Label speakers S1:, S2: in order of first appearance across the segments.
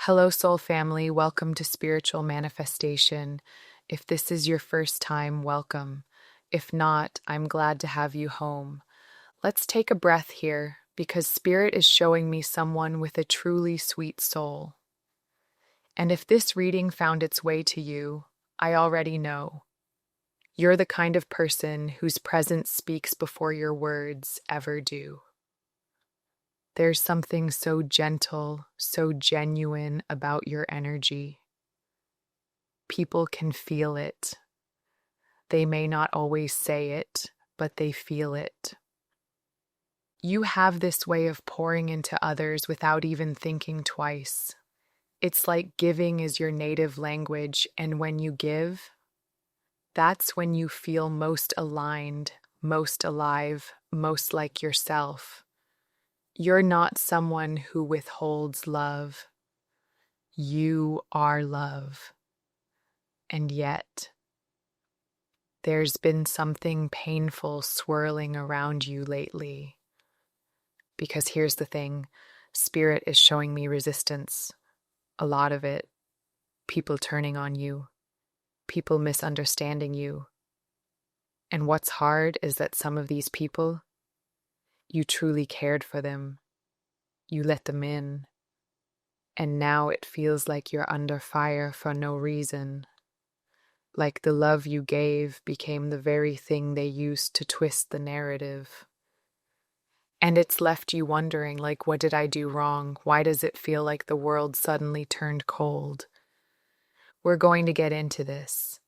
S1: Hello, soul family. Welcome to Spiritual Manifestation. If this is your first time, welcome. If not, I'm glad to have you home. Let's take a breath here because Spirit is showing me someone with a truly sweet soul. And if this reading found its way to you, I already know. You're the kind of person whose presence speaks before your words ever do. There's something so gentle, so genuine about your energy. People can feel it. They may not always say it, but they feel it. You have this way of pouring into others without even thinking twice. It's like giving is your native language, and when you give, that's when you feel most aligned, most alive, most like yourself. You're not someone who withholds love. You are love. And yet, there's been something painful swirling around you lately. Because here's the thing, Spirit is showing me resistance. A lot of it. People turning on you. People misunderstanding you. And what's hard is that some of these people, you truly cared for them. You let them in. And now it feels like you're under fire for no reason. Like the love you gave became the very thing they used to twist the narrative. And it's left you wondering, like, what did I do wrong? Why does it feel like the world suddenly turned cold? We're going to get into this.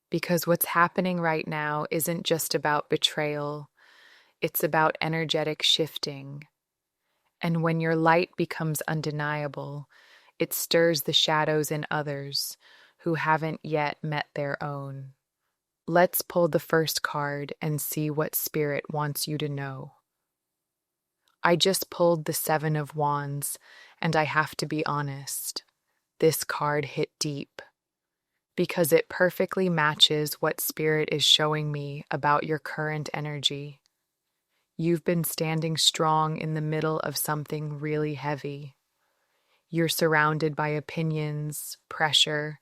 S1: Because what's happening right now isn't just about betrayal. It's about energetic shifting. And when your light becomes undeniable, it stirs the shadows in others who haven't yet met their own. Let's pull the first card and see what Spirit wants you to know. I just pulled the Seven of Wands, and I have to be honest. This card hit deep because it perfectly matches what Spirit is showing me about your current energy. You've been standing strong in the middle of something really heavy. You're surrounded by opinions, pressure,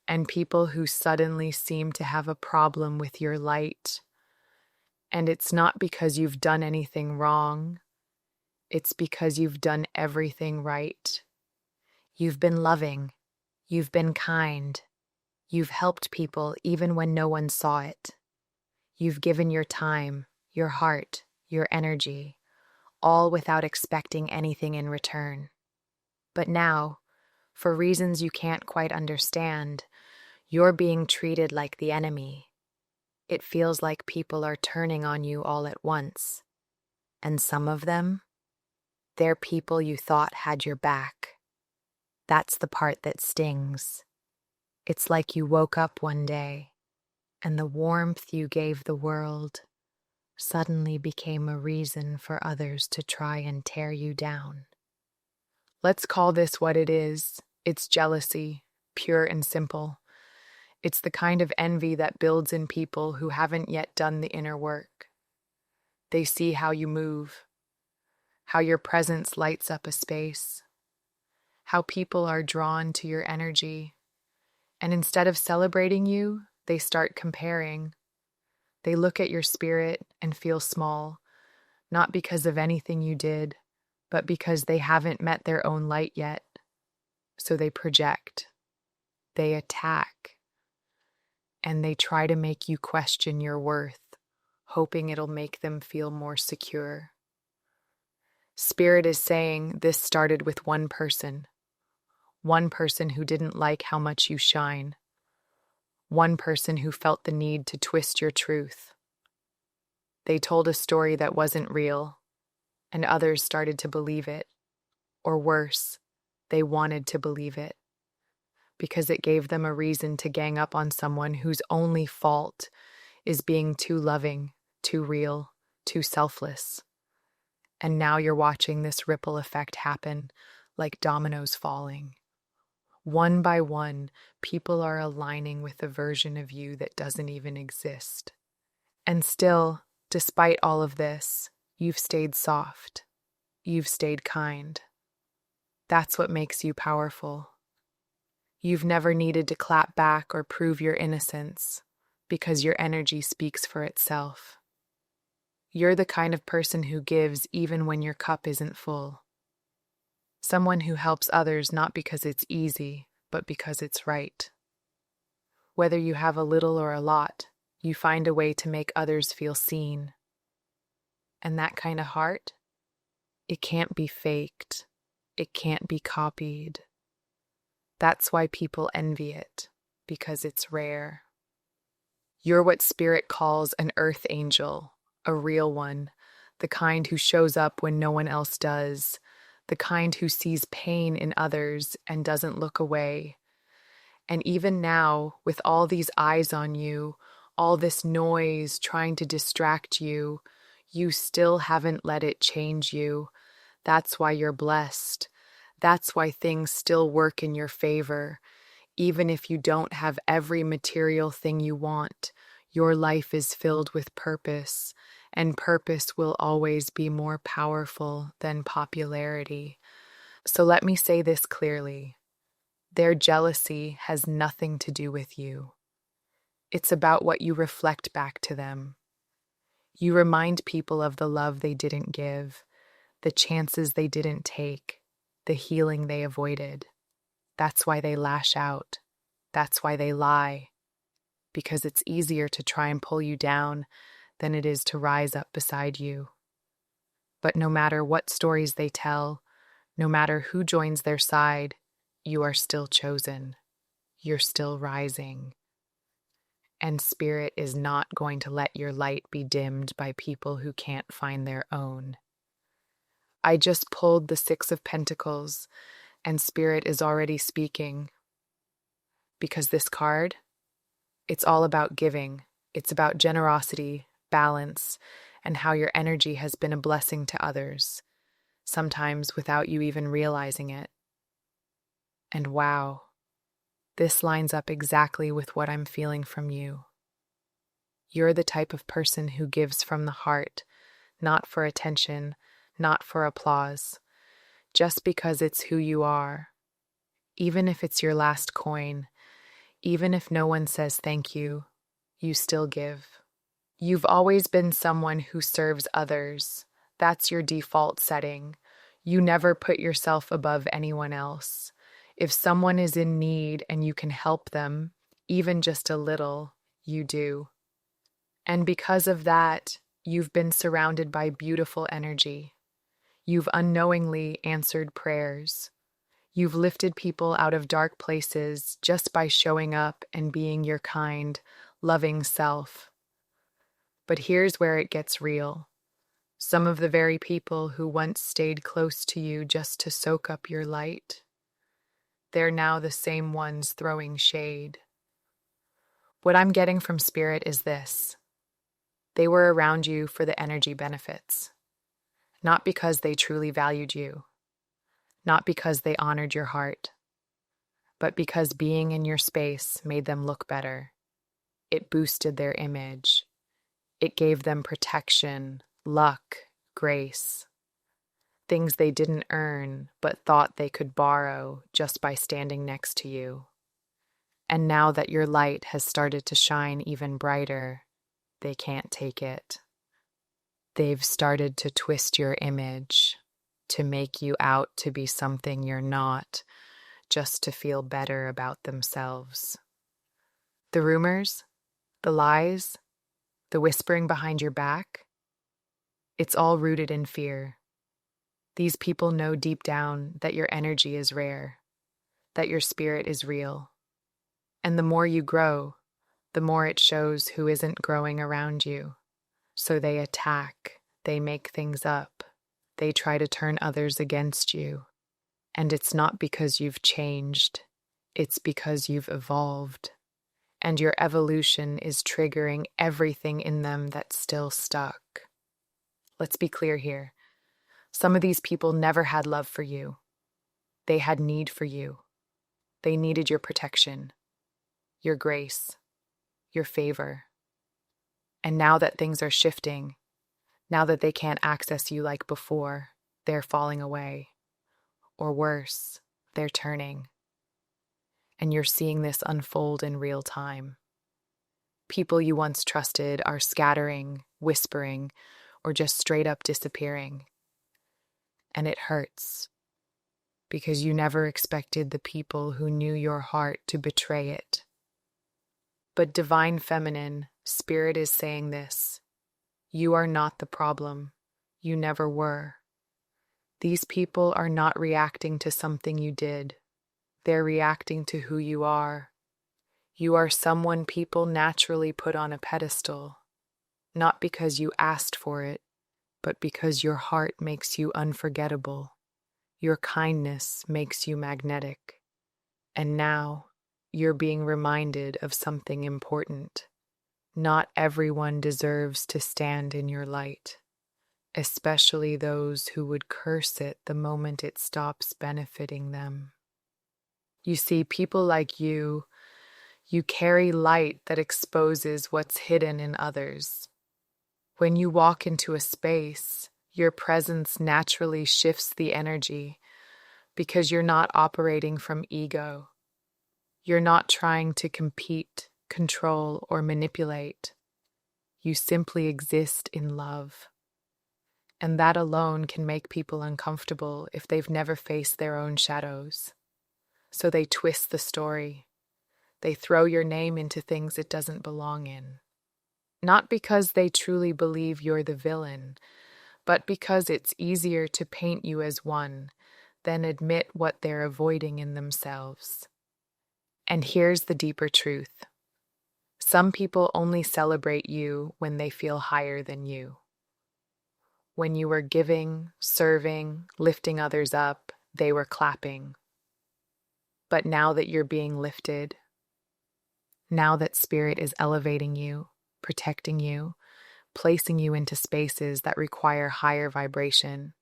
S1: and people who suddenly seem to have a problem with your light. And it's not because you've done anything wrong. It's because you've done everything right. You've been loving. You've been kind. You've helped people even when no one saw it. You've given your time, your heart, your energy, all without expecting anything in return. But now, for reasons you can't quite understand, you're being treated like the enemy. It feels like people are turning on you all at once. And some of them, they're people you thought had your back. That's the part that stings. It's like you woke up one day, and the warmth you gave the world suddenly became a reason for others to try and tear you down. Let's call this what it is. It's jealousy, pure and simple. It's the kind of envy that builds in people who haven't yet done the inner work. They see how you move, how your presence lights up a space, how people are drawn to your energy, and instead of celebrating you, they start comparing. They look at your spirit and feel small, not because of anything you did, but because they haven't met their own light yet. So they project, they attack, and they try to make you question your worth, hoping it'll make them feel more secure. Spirit is saying this started with one person who didn't like how much you shine, one person who felt the need to twist your truth. They told a story that wasn't real, and others started to believe it. Or worse, they wanted to believe it, because it gave them a reason to gang up on someone whose only fault is being too loving, too real, too selfless. And now you're watching this ripple effect happen, like dominoes falling. One by one, people are aligning with a version of you that doesn't even exist. And still, despite all of this, you've stayed soft. You've stayed kind. That's what makes you powerful. You've never needed to clap back or prove your innocence because your energy speaks for itself. You're the kind of person who gives even when your cup isn't full. Someone who helps others not because it's easy, but because it's right. Whether you have a little or a lot, you find a way to make others feel seen. And that kind of heart, it can't be faked. It can't be copied. That's why people envy it, because it's rare. You're what Spirit calls an earth angel, a real one, the kind who shows up when no one else does, the kind who sees pain in others and doesn't look away. And even now, with all these eyes on you, all this noise trying to distract you, you still haven't let it change you. That's why you're blessed. That's why things still work in your favor. Even if you don't have every material thing you want, your life is filled with purpose, and purpose will always be more powerful than popularity. So let me say this clearly. Their jealousy has nothing to do with you. It's about what you reflect back to them. You remind people of the love they didn't give, the chances they didn't take, the healing they avoided. That's why they lash out. That's why they lie. Because it's easier to try and pull you down than it is to rise up beside you. But no matter what stories they tell, no matter who joins their side, you are still chosen. You're still rising. And Spirit is not going to let your light be dimmed by people who can't find their own. I just pulled the Six of Pentacles, and Spirit is already speaking. Because this card, it's all about giving. It's about generosity, balance, and how your energy has been a blessing to others, sometimes without you even realizing it. And wow, this lines up exactly with what I'm feeling from you. You're the type of person who gives from the heart, not for attention, not for applause, just because it's who you are. Even if it's your last coin, even if no one says thank you, you still give. You've always been someone who serves others. That's your default setting. You never put yourself above anyone else. If someone is in need and you can help them, even just a little, you do. And because of that, you've been surrounded by beautiful energy. You've unknowingly answered prayers. You've lifted people out of dark places just by showing up and being your kind, loving self. But here's where it gets real. Some of the very people who once stayed close to you just to soak up your light, they're now the same ones throwing shade. What I'm getting from Spirit is this. They were around you for the energy benefits, not because they truly valued you, not because they honored your heart, but because being in your space made them look better. It boosted their image. It gave them protection, luck, grace. Things they didn't earn, but thought they could borrow just by standing next to you. And now that your light has started to shine even brighter, they can't take it. They've started to twist your image, to make you out to be something you're not, just to feel better about themselves. The rumors, the lies, the whispering behind your back, it's all rooted in fear. These people know deep down that your energy is rare, that your spirit is real. And the more you grow, the more it shows who isn't growing around you. So they attack, they make things up, they try to turn others against you. And it's not because you've changed, it's because you've evolved. And your evolution is triggering everything in them that's still stuck. Let's be clear here. Some of these people never had love for you. They had need for you. They needed your protection, your grace, your favor. And now that things are shifting, now that they can't access you like before, they're falling away. or worse, they're turning. And you're seeing this unfold in real time. People you once trusted are scattering, whispering, or just straight up disappearing. And it hurts, because you never expected the people who knew your heart to betray it. But Divine Feminine, Spirit is saying this: you are not the problem. You never were. These people are not reacting to something you did. They're reacting to who you are. You are someone people naturally put on a pedestal, not because you asked for it, but because your heart makes you unforgettable. Your kindness makes you magnetic. And now, you're being reminded of something important. Not everyone deserves to stand in your light, especially those who would curse it the moment it stops benefiting them. You see, people like you carry light that exposes what's hidden in others. When you walk into a space, your presence naturally shifts the energy because you're not operating from ego. You're not trying to compete, control, or manipulate. You simply exist in love. And that alone can make people uncomfortable if they've never faced their own shadows. So they twist the story. They throw your name into things it doesn't belong in. Not because they truly believe you're the villain, but because it's easier to paint you as one than admit what they're avoiding in themselves. And here's the deeper truth. Some people only celebrate you when they feel higher than you. When you were giving, serving, lifting others up, they were clapping. But now that you're being lifted, now that Spirit is elevating you, protecting you, placing you into spaces that require higher vibration,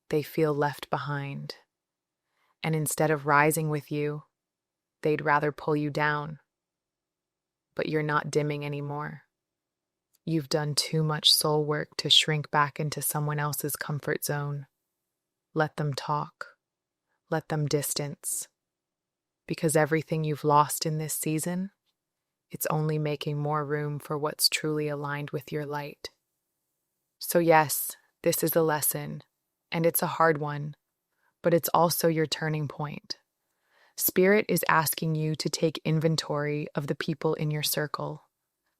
S1: they feel left behind. And instead of rising with you, they'd rather pull you down. But you're not dimming anymore. You've done too much soul work to shrink back into someone else's comfort zone. Let them talk. Let them distance. Because everything you've lost in this season, it's only making more room for what's truly aligned with your light. So yes, this is a lesson, and it's a hard one, but it's also your turning point. Spirit is asking you to take inventory of the people in your circle,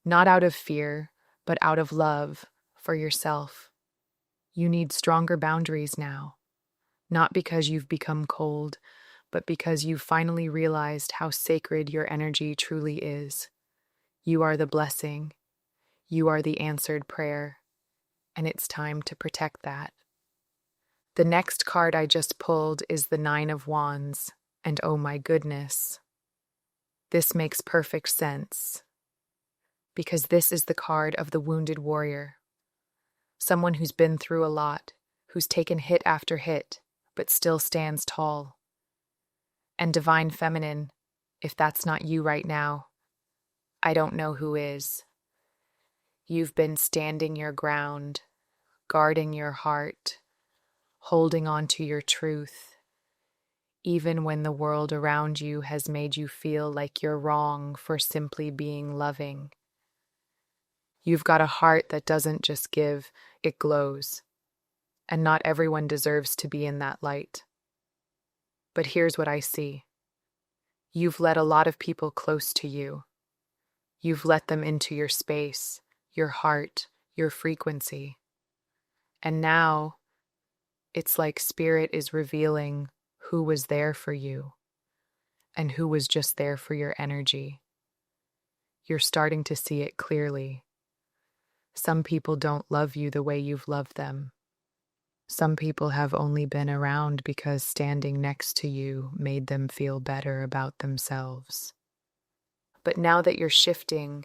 S1: not out of fear, but out of love for yourself. You need stronger boundaries now, not because you've become cold, but because you've finally realized how sacred your energy truly is. You are the blessing. You are the answered prayer. And it's time to protect that. The next card I just pulled is the Nine of Wands, and oh my goodness, this makes perfect sense. Because this is the card of the wounded warrior. Someone who's been through a lot, who's taken hit after hit, but still stands tall. And Divine Feminine, if that's not you right now, I don't know who is. You've been standing your ground, guarding your heart, holding on to your truth, even when the world around you has made you feel like you're wrong for simply being loving. You've got a heart that doesn't just give, it glows. And not everyone deserves to be in that light. But here's what I see. You've let a lot of people close to you. You've let them into your space, your heart, your frequency. And now, it's like Spirit is revealing who was there for you and who was just there for your energy. You're starting to see it clearly. Some people don't love you the way you've loved them. Some people have only been around because standing next to you made them feel better about themselves. But now that you're shifting,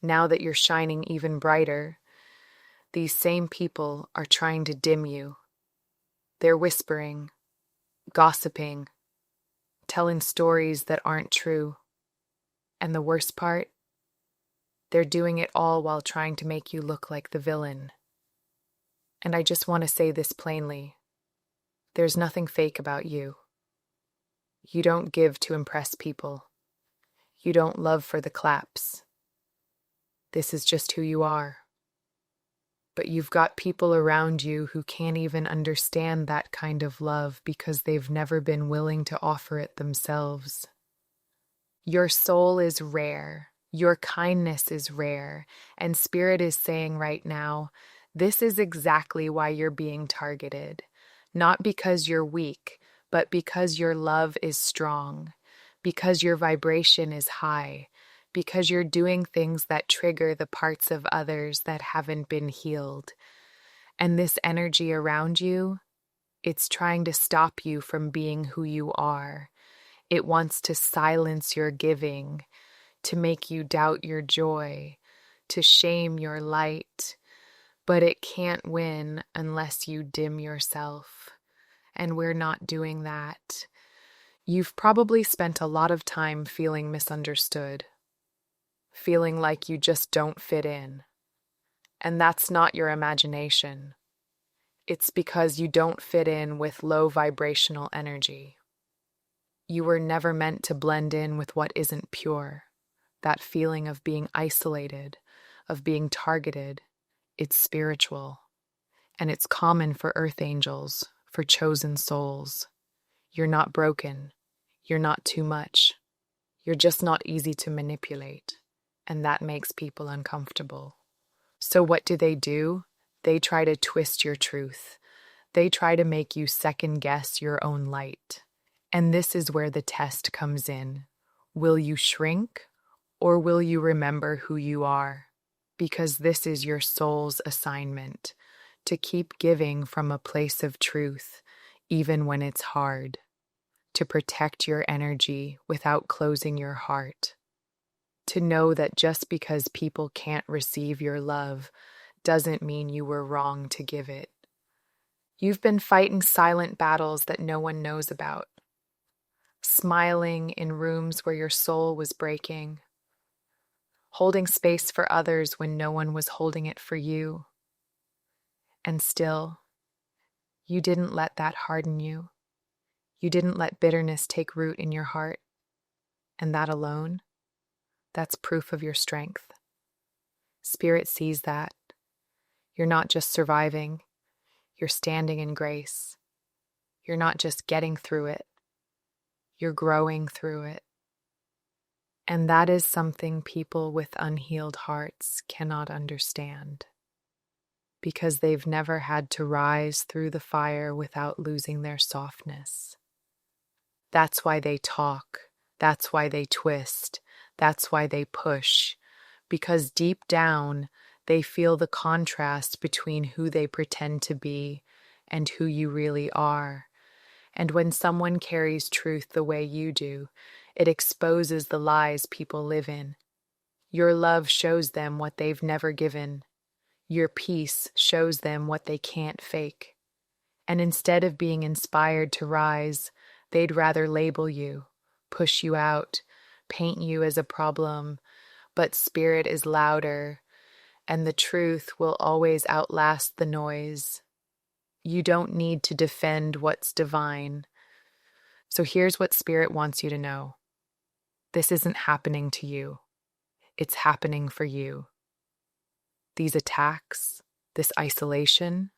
S1: now that you're shining even brighter, these same people are trying to dim you. They're whispering, gossiping, telling stories that aren't true. And the worst part? They're doing it all while trying to make you look like the villain. And I just want to say this plainly. There's nothing fake about you. You don't give to impress people. You don't love for the claps. This is just who you are. But you've got people around you who can't even understand that kind of love because they've never been willing to offer it themselves. Your soul is rare. Your kindness is rare. And Spirit is saying right now, this is exactly why you're being targeted. Not because you're weak, but because your love is strong, because your vibration is high, because you're doing things that trigger the parts of others that haven't been healed. And this energy around you, it's trying to stop you from being who you are. It wants to silence your giving, to make you doubt your joy, to shame your light. But it can't win unless you dim yourself. And we're not doing that. You've probably spent a lot of time feeling misunderstood, feeling like you just don't fit in. And that's not your imagination. It's because you don't fit in with low vibrational energy. You were never meant to blend in with what isn't pure. That feeling of being isolated, of being targeted, it's spiritual. And it's common for earth angels, for chosen souls. You're not broken. You're not too much. You're just not easy to manipulate. And that makes people uncomfortable. So what do? They try to twist your truth. They try to make you second guess your own light. And this is where the test comes in. Will you shrink, or will you remember who you are? Because this is your soul's assignment, to keep giving from a place of truth, even when it's hard, to protect your energy without closing your heart, to know that just because people can't receive your love doesn't mean you were wrong to give it. You've been fighting silent battles that no one knows about, smiling in rooms where your soul was breaking, holding space for others when no one was holding it for you. And still, you didn't let that harden you. You didn't let bitterness take root in your heart. And that alone, that's proof of your strength. Spirit sees that. You're not just surviving, you're standing in grace. You're not just getting through it, you're growing through it. And that is something people with unhealed hearts cannot understand, because they've never had to rise through the fire without losing their softness. That's why they talk. That's why they twist. That's why they push. Because deep down, they feel the contrast between who they pretend to be and who you really are. And when someone carries truth the way you do, it exposes the lies people live in. Your love shows them what they've never given. Your peace shows them what they can't fake. And instead of being inspired to rise, they'd rather label you, push you out, paint you as a problem. But Spirit is louder, and the truth will always outlast the noise. You don't need to defend what's divine. So here's what Spirit wants you to know. This isn't happening to you. It's happening for you. These attacks, this isolation,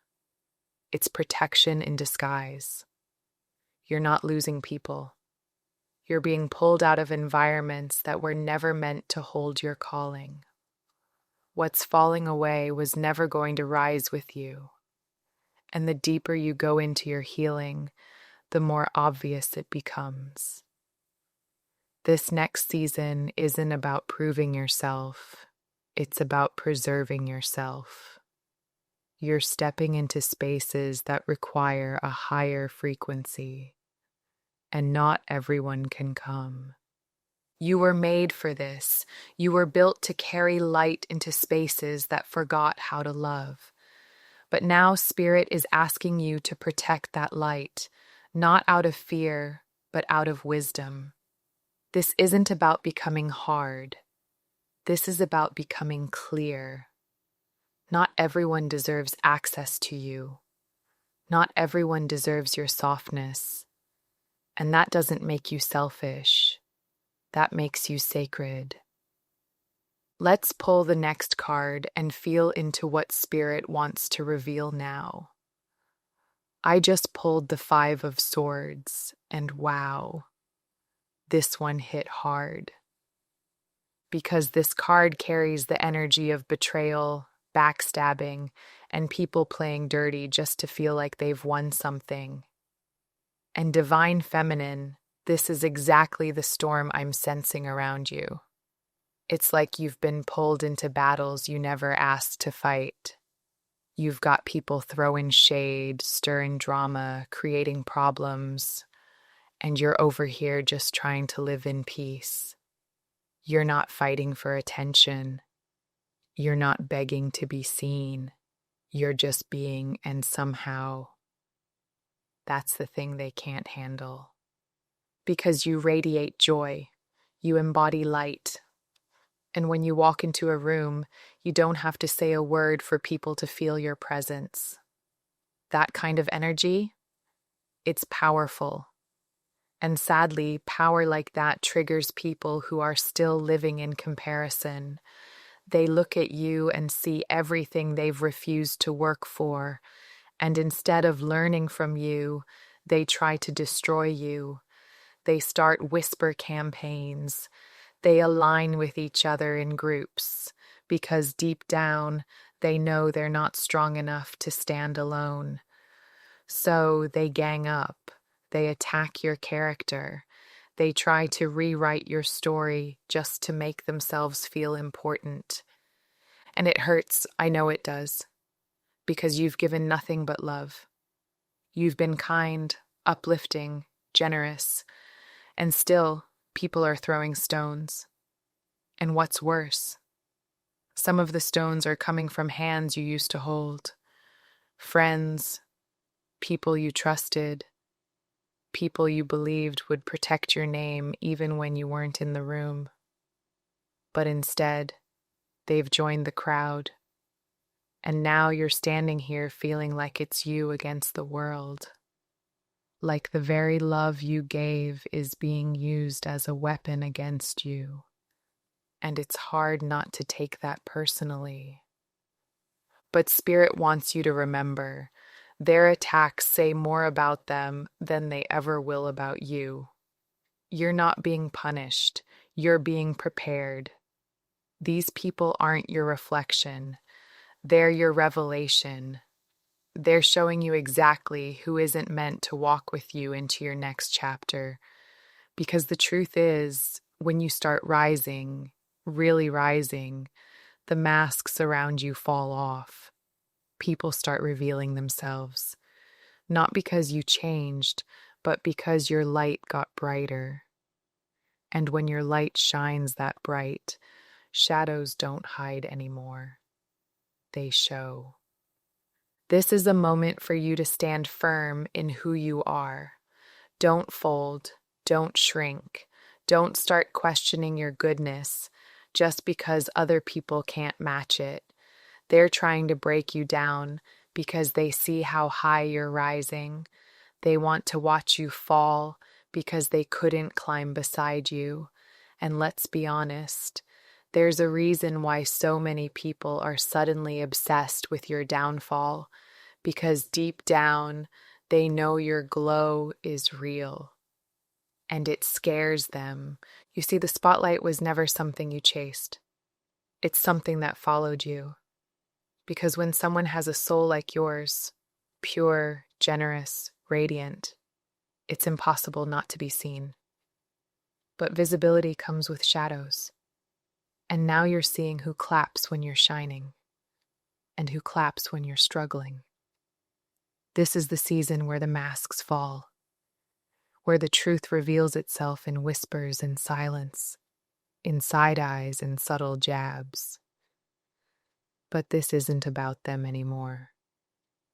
S1: it's protection in disguise. You're not losing people. You're being pulled out of environments that were never meant to hold your calling. What's falling away was never going to rise with you. And the deeper you go into your healing, the more obvious it becomes. This next season isn't about proving yourself. It's about preserving yourself. You're stepping into spaces that require a higher frequency, and not everyone can come. You were made for this. You were built to carry light into spaces that forgot how to love. But now Spirit is asking you to protect that light, not out of fear, but out of wisdom. This isn't about becoming hard. This is about becoming clear. Not everyone deserves access to you. Not everyone deserves your softness, and that doesn't make you selfish. That makes you sacred. Let's pull the next card and feel into what Spirit wants to reveal now. I just pulled the Five of Swords, and wow, this one hit hard. Because this card carries the energy of betrayal, backstabbing, and people playing dirty just to feel like they've won something. And Divine Feminine, this is exactly the storm I'm sensing around you. It's like you've been pulled into battles you never asked to fight. You've got people throwing shade, stirring drama, creating problems, and you're over here just trying to live in peace. You're not fighting for attention. You're not begging to be seen. You're just being, and somehow that's the thing they can't handle. Because you radiate joy. You embody light. And when you walk into a room, you don't have to say a word for people to feel your presence. That kind of energy, it's powerful. And sadly, power like that triggers people who are still living in comparison. They look at you and see everything they've refused to work for, and instead of learning from you, they try to destroy you. They start whisper campaigns. They align with each other in groups, because deep down, they know they're not strong enough to stand alone. So they gang up. They attack your character. They try to rewrite your story just to make themselves feel important. And it hurts, I know it does, because you've given nothing but love. You've been kind, uplifting, generous, and still people are throwing stones. And what's worse, some of the stones are coming from hands you used to hold, friends, people you trusted, people you believed would protect your name even when you weren't in the room. But instead, they've joined the crowd. And now you're standing here feeling like it's you against the world. Like the very love you gave is being used as a weapon against you. And it's hard not to take that personally. But Spirit wants you to remember, their attacks say more about them than they ever will about you. You're not being punished. You're being prepared. These people aren't your reflection. They're your revelation. They're showing you exactly who isn't meant to walk with you into your next chapter. Because the truth is, when you start rising, really rising, the masks around you fall off. People start revealing themselves. Not because you changed, but because your light got brighter. And when your light shines that bright, shadows don't hide anymore. They show. This is a moment for you to stand firm in who you are. Don't fold. Don't shrink. Don't start questioning your goodness just because other people can't match it. They're trying to break you down because they see how high you're rising. They want to watch you fall because they couldn't climb beside you. And let's be honest, there's a reason why so many people are suddenly obsessed with your downfall, because deep down, they know your glow is real. And it scares them. You see, the spotlight was never something you chased. It's something that followed you. Because when someone has a soul like yours, pure, generous, radiant, it's impossible not to be seen. But visibility comes with shadows. And now you're seeing who claps when you're shining, and who claps when you're struggling. This is the season where the masks fall, where the truth reveals itself in whispers and silence, in side eyes and subtle jabs. But this isn't about them anymore.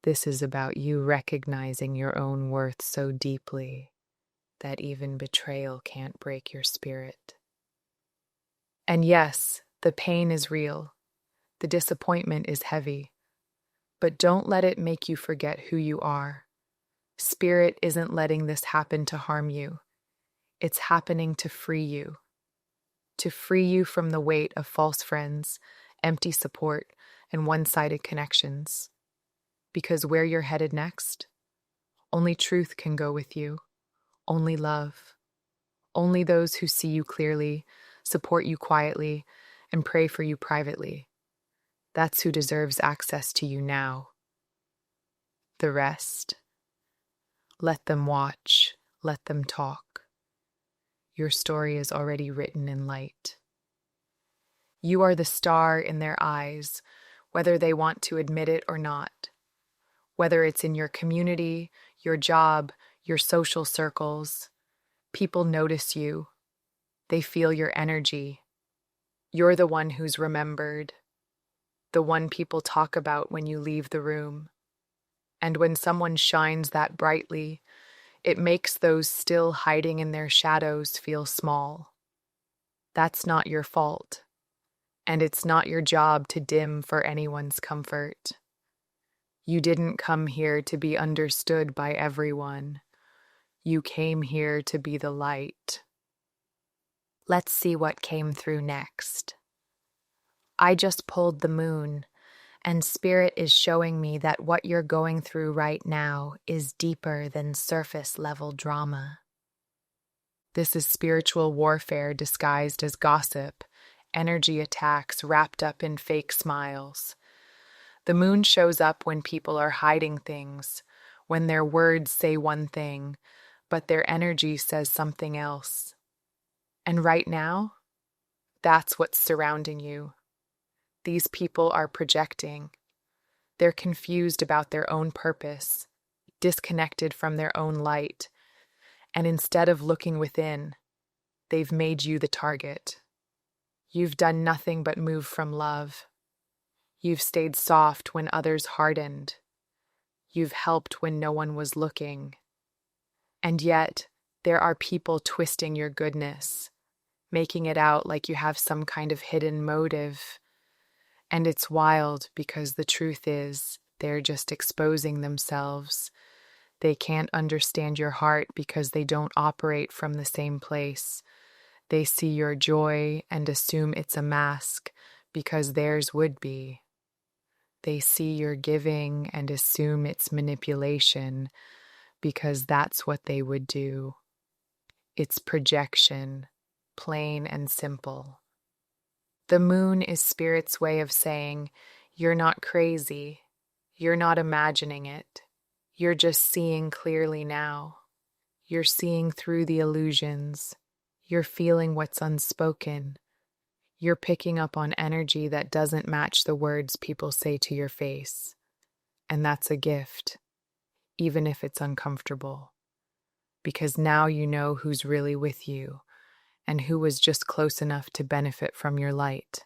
S1: This is about you recognizing your own worth so deeply that even betrayal can't break your spirit. And yes, the pain is real. The disappointment is heavy. But don't let it make you forget who you are. Spirit isn't letting this happen to harm you. It's happening to free you from the weight of false friends, empty support, and one-sided connections. Because where you're headed next, only truth can go with you, only love. Only those who see you clearly, support you quietly, and pray for you privately. That's who deserves access to you now. The rest, let them watch, let them talk. Your story is already written in light. You are the star in their eyes, whether they want to admit it or not. Whether it's in your community, your job, your social circles, people notice you. They feel your energy. You're the one who's remembered, the one people talk about when you leave the room. And when someone shines that brightly, it makes those still hiding in their shadows feel small. That's not your fault, and it's not your job to dim for anyone's comfort. You didn't come here to be understood by everyone. You came here to be the light. Let's see what came through next. I just pulled the moon, and Spirit is showing me that what you're going through right now is deeper than surface level drama. This is spiritual warfare disguised as gossip, energy attacks wrapped up in fake smiles. The moon shows up when people are hiding things, when their words say one thing, but their energy says something else. And right now, that's what's surrounding you. These people are projecting. They're confused about their own purpose, disconnected from their own light, and instead of looking within, they've made you the target. You've done nothing but move from love. You've stayed soft when others hardened. You've helped when no one was looking. And yet, there are people twisting your goodness, making it out like you have some kind of hidden motive. And it's wild because the truth is, they're just exposing themselves. They can't understand your heart because they don't operate from the same place. They see your joy and assume it's a mask because theirs would be. They see your giving and assume it's manipulation because that's what they would do. It's projection, plain and simple. The moon is Spirit's way of saying, you're not crazy. You're not imagining it. You're just seeing clearly now. You're seeing through the illusions. You're feeling what's unspoken. You're picking up on energy that doesn't match the words people say to your face. And that's a gift, even if it's uncomfortable. Because now you know who's really with you and who was just close enough to benefit from your light.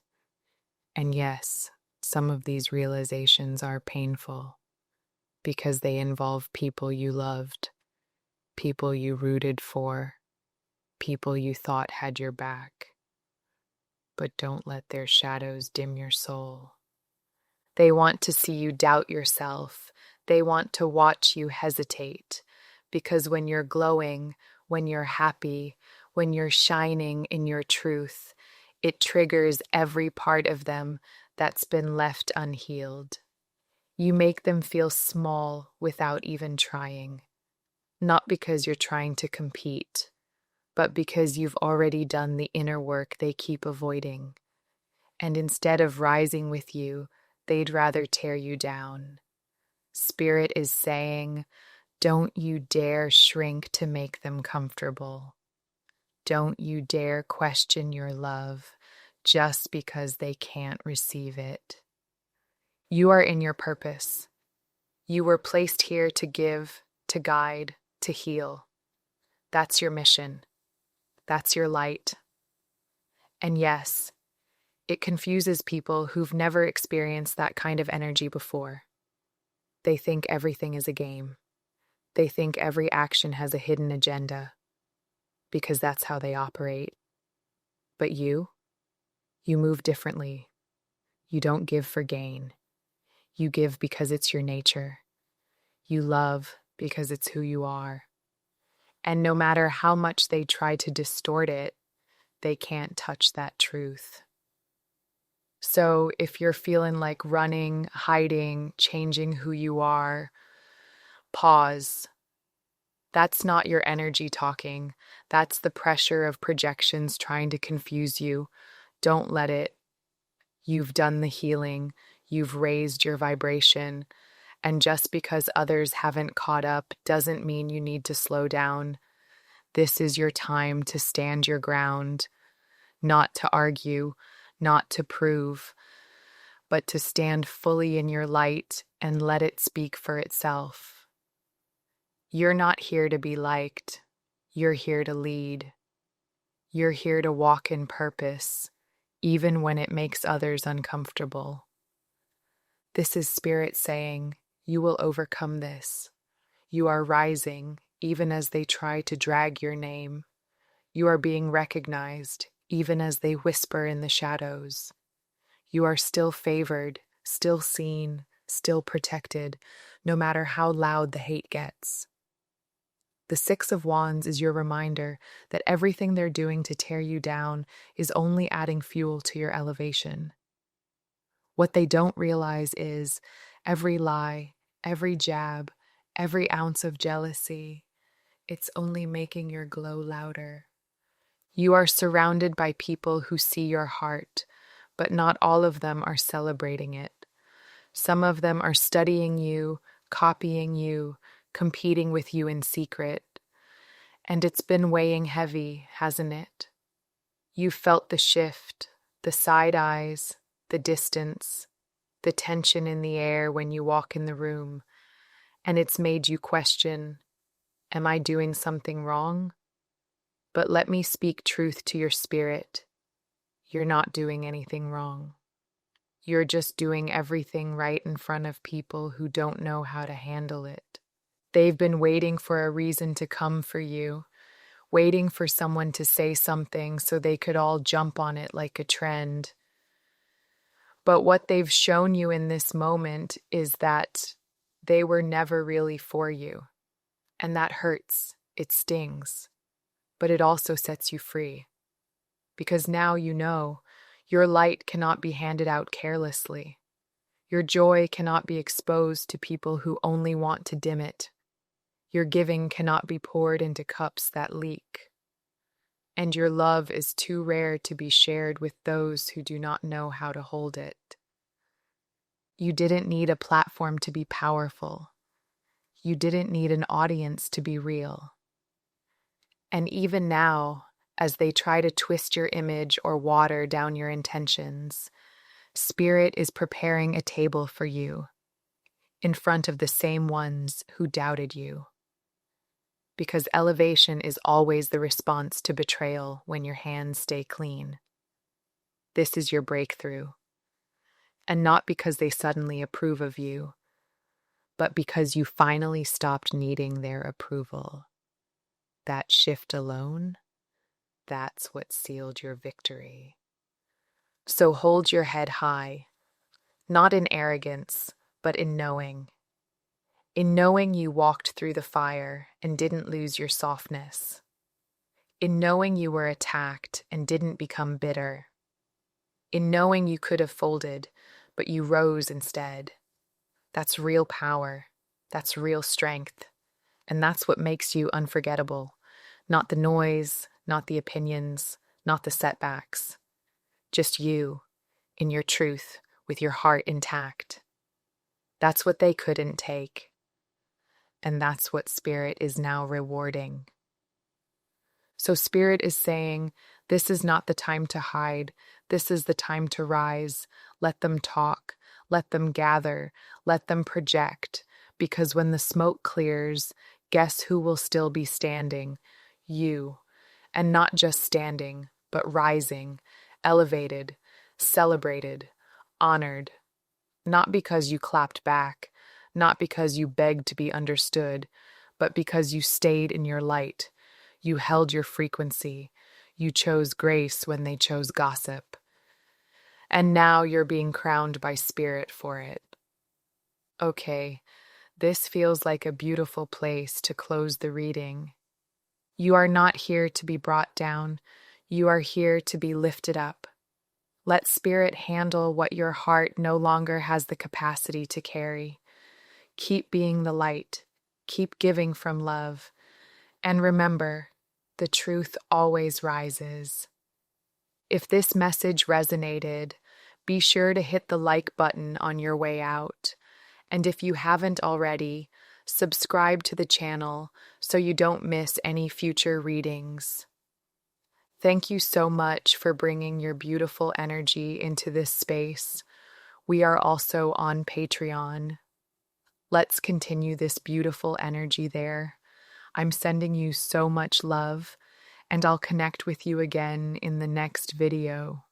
S1: And yes, some of these realizations are painful because they involve people you loved, people you rooted for, people you thought had your back. But don't let their shadows dim your soul. They want to see you doubt yourself. They want to watch you hesitate. Because when you're glowing, when you're happy, when you're shining in your truth, it triggers every part of them that's been left unhealed. You make them feel small without even trying. Not because you're trying to compete, but because you've already done the inner work they keep avoiding. And instead of rising with you, they'd rather tear you down. Spirit is saying, don't you dare shrink to make them comfortable. Don't you dare question your love just because they can't receive it. You are in your purpose. You were placed here to give, to guide, to heal. That's your mission. That's your light. And yes, it confuses people who've never experienced that kind of energy before. They think everything is a game. They think every action has a hidden agenda, because that's how they operate. But you move differently. You don't give for gain. You give because it's your nature. You love because it's who you are. And no matter how much they try to distort it, they can't touch that truth. So if you're feeling like running, hiding, changing who you are, pause. That's not your energy talking. That's the pressure of projections trying to confuse you. Don't let it. You've done the healing. You've raised your vibration. And just because others haven't caught up doesn't mean you need to slow down. This is your time to stand your ground, not to argue, not to prove, but to stand fully in your light and let it speak for itself. You're not here to be liked. You're here to lead. You're here to walk in purpose, even when it makes others uncomfortable. This is Spirit saying, you will overcome this. You are rising, even as they try to drag your name. You are being recognized, even as they whisper in the shadows. You are still favored, still seen, still protected, no matter how loud the hate gets. The Six of Wands is your reminder that everything they're doing to tear you down is only adding fuel to your elevation. What they don't realize is every lie, every jab, every ounce of jealousy, it's only making your glow louder. You are surrounded by people who see your heart, but not all of them are celebrating it. Some of them are studying you, copying you, competing with you in secret. And it's been weighing heavy, hasn't it? You felt the shift, the side eyes, the distance, the tension in the air when you walk in the room, and it's made you question, am I doing something wrong? But let me speak truth to your spirit. You're not doing anything wrong. You're just doing everything right in front of people who don't know how to handle it. They've been waiting for a reason to come for you, waiting for someone to say something so they could all jump on it like a trend. But what they've shown you in this moment is that they were never really for you. And that hurts. It stings. But it also sets you free. Because now you know your light cannot be handed out carelessly. Your joy cannot be exposed to people who only want to dim it. Your giving cannot be poured into cups that leak. And your love is too rare to be shared with those who do not know how to hold it. You didn't need a platform to be powerful. You didn't need an audience to be real. And even now, as they try to twist your image or water down your intentions, Spirit is preparing a table for you in front of the same ones who doubted you. Because elevation is always the response to betrayal when your hands stay clean. This is your breakthrough. And not because they suddenly approve of you, but because you finally stopped needing their approval. That shift alone, that's what sealed your victory. So hold your head high, not in arrogance, but in knowing. In knowing you walked through the fire and didn't lose your softness. In knowing you were attacked and didn't become bitter. In knowing you could have folded, but you rose instead. That's real power. That's real strength. And that's what makes you unforgettable. Not the noise, not the opinions, not the setbacks. Just you, in your truth, with your heart intact. That's what they couldn't take. And that's what Spirit is now rewarding. So Spirit is saying, this is not the time to hide. This is the time to rise. Let them talk. Let them gather. Let them project. Because when the smoke clears, guess who will still be standing? You. And not just standing, but rising, elevated, celebrated, honored. Not because you clapped back, not because you begged to be understood, but because you stayed in your light. You held your frequency. You chose grace when they chose gossip. And now you're being crowned by Spirit for it. Okay, This feels like a beautiful place to close the reading. You are not here to be brought down. You are here to be lifted up. Let Spirit handle what your heart no longer has the capacity to carry. Keep being the light. Keep giving from love. And remember, the truth always rises. If this message resonated, be sure to hit the like button on your way out. And if you haven't already, subscribe to the channel so you don't miss any future readings. Thank you so much for bringing your beautiful energy into this space. We are also on Patreon. Let's continue this beautiful energy there. I'm sending you so much love, and I'll connect with you again in the next video.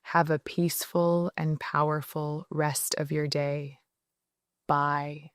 S1: Have a peaceful and powerful rest of your day. Bye.